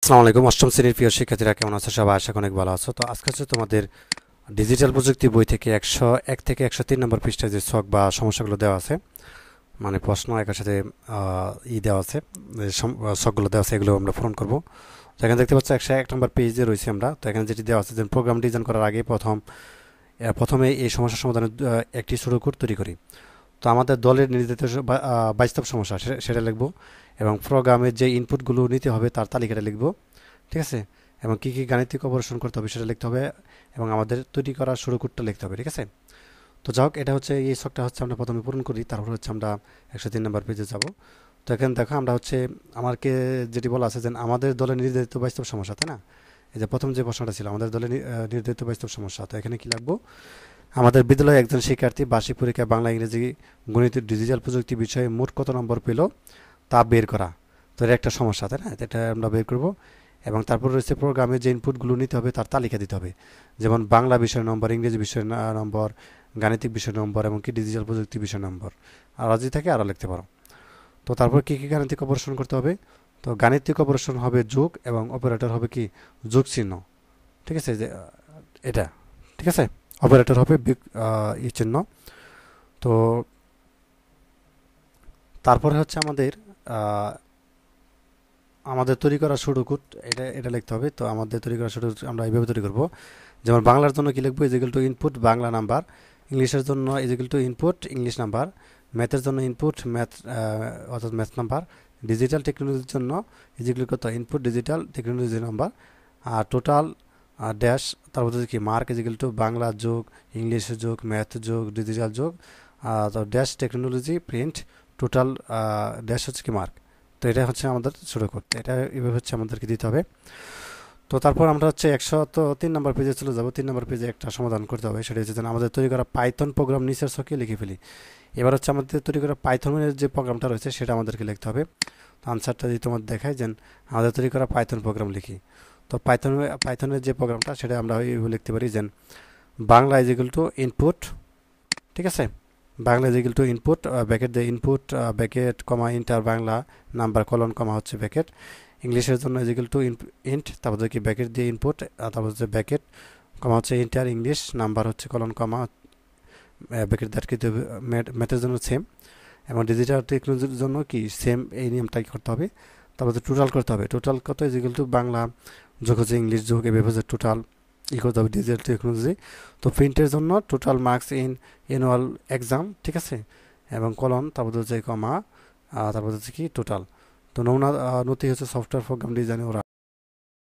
আসসালামু আলাইকুম। অষ্টম শ্রেণীর প্রিয় শিক্ষার্থীরা কেমন আছো? সবাই আশা করি অনেক ভালো আছো। তো আজকে হচ্ছে তোমাদের ডিজিটাল প্রযুক্তি বই থেকে 101 থেকে 103 নম্বর পৃষ্ঠায় যে ছক বা সমস্যাগুলো দেওয়া আছে, মানে প্রশ্ন একের সাথে দেওয়া আছে, ছকগুলো দেওয়া আছে, এগুলো আমরা পূরণ করব। তো এখানে দেখতে পাচ্ছ 101 নম্বর পেজে রয়েছে আমরা। তো এখানে যেটি দেওয়া আছে যে প্রোগ্রাম ডিজাইন করার আগে প্রথমে এই সমস্যার সমাধানের একটি ছোট কোড তৈরি করি। তো আমাদের দলের নির্ধারিত বাস্তব সমস্যা সেটা লিখব, এবং প্রোগ্রামের যে ইনপুটগুলো নিতে হবে তার তালিকাটা লিখব, ঠিক আছে। এবং কী কী গাণিতিক অপারেশন করতে হবে সেটা লিখতে হবে, এবং আমাদের তৈরি করার শুরু কোডটা লিখতে হবে, ঠিক আছে। তো যাই হোক, এটা হচ্ছে এই ছকটা হচ্ছে আমরা প্রথমে পূরণ করি, তারপর হচ্ছে আমরা 103 নম্বর পেজে যাব। তো এখানে দেখো আমরা হচ্ছে আমাকে যেটি বলা আছে যে আমাদের দলে নির্ধারিত বাস্তব সমস্যা, তাই না। এই যে প্রথম যে প্রশ্নটা ছিল আমাদের দলে নির্ধারিত বাস্তব সমস্যা, তো এখানে কি লাগবো? আমাদের বিদ্যালয়ে একজন শিক্ষার্থী বার্ষিক পরীক্ষায় বাংলা, ইংরেজি, গণিত, ডিজিটাল প্রযুক্তি বিষয়ে মোট কত নম্বর পেল তা বের করা। তো এটা একটা সমস্যা, তাই না, এটা আমরা বের করব। এবং তারপর রয়েছে প্রোগ্রামে যে ইনপুটগুলো নিতে হবে তার তালিকা দিতে হবে, যেমন বাংলা বিষয় নম্বর, ইংরেজি বিষয় নম্বর, গাণিতিক বিষয় নম্বর, এবং কি ডিজিটাল প্রযুক্তি বিষয় নম্বর। আর যদি থাকে আরও লিখতে পারো। তো তারপর কী কী গাণিতিক অপারেশন করতে হবে? তো গাণিতিক অপারেশন হবে যোগ, এবং অপারেটর হবে কি যোগ চিহ্ন, ঠিক আছে। যে এটা, ঠিক আছে, অপারেটর হবে ই চিহ্ন। তো তারপরে হচ্ছে আমাদের তৈরি করা শুরু কোড, এটা এটা লিখতে হবে। তো আমাদের তৈরি করা শুরু আমরা এইভাবে তৈরি করব, যেমন বাংলার জন্য কি লিখবো, equal to input Bangla number, ইংলিশের জন্য equal to input English number, ম্যাথের জন্য ইনপুট ম্যাথ অর্থাৎ ম্যাথ নাম্বার, ডিজিটাল টেকনোলজির জন্য ইজিক্যাল কত ইনপুট ডিজিটাল টেকনোলজি নাম্বার, আর টোটাল ড্যাশ, তারপর হচ্ছে কি মার্ক ইজিক্যাল টু বাংলা যোগ ইংলিশ যোগ ম্যাথ যোগ ডিজিটাল যোগ, তো dash technology print total dash হচ্ছে কি মার্ক। তো এটা হচ্ছে আমাদের শুরু করতে, এটা এভাবে হচ্ছে আমাদেরকে দিতে হবে। তো তারপর আমরা হচ্ছে 103 নম্বর পেজে চলে যাব। 3 নম্বর পেজে একটা সমাধান করতে হবে, সেটা হচ্ছে আমাদের তৈরি করা পাইথন প্রোগ্রাম নিচের ছকে লিখে ফেলি। এবার হচ্ছে আমাদের তৈরি করা পাইথনের যে প্রোগ্রামটা রয়েছে সেটা আমাদেরকে লিখতে হবে। তো আনসারটা যদি তোমার দেখায় যে আমাদের তৈরি করা পাইথন প্রোগ্রাম লিখি। তো পাইথনের যে প্রোগ্রামটা সেটা আমরা এইভাবে লিখতে পারি যে Bangla is equal to input, ঠিক আছে, Bangla is equal to input bracket দিয়ে ইনপুট ব্যাকেট কমা ইন্টার বাংলা নাম্বার কলন কমা হচ্ছে ব্যাকেট, ইংলিশের জন্য ইজ ইকুয়াল টু ইন্ট, তারপর কি ব্যাকেট দিয়ে ইনপুট, তারপর হচ্ছে ব্যাকেট কমা হচ্ছে ইন্টার ইংলিশ নাম্বার হচ্ছে কলন কমা ব্যাকেট দ্যাট, কিন্তু ম্যাথের জন্য সেম, এবং ডিজিটাল টেকনোলজির জন্য কি সেম, এই নিয়মটাই করতে হবে। তারপর টোটাল করতে হবে, টোটাল কত ইজ ইকুয়াল টু বাংলা যোগ হচ্ছে ইংলিশ যোগ এভাবে হচ্ছে টোটাল করতে হবে ডিজিটাল টেকনোলজি। তো প্রিন্টের জন্য total marks in annual exam, ঠিক আছে, এবং কলন, তারপর হচ্ছে কমা, তারপর হচ্ছে কি টোটাল। তো নমুনা নথি হচ্ছে সফটওয়্যার প্রোগ্রাম ডিজাইন ওর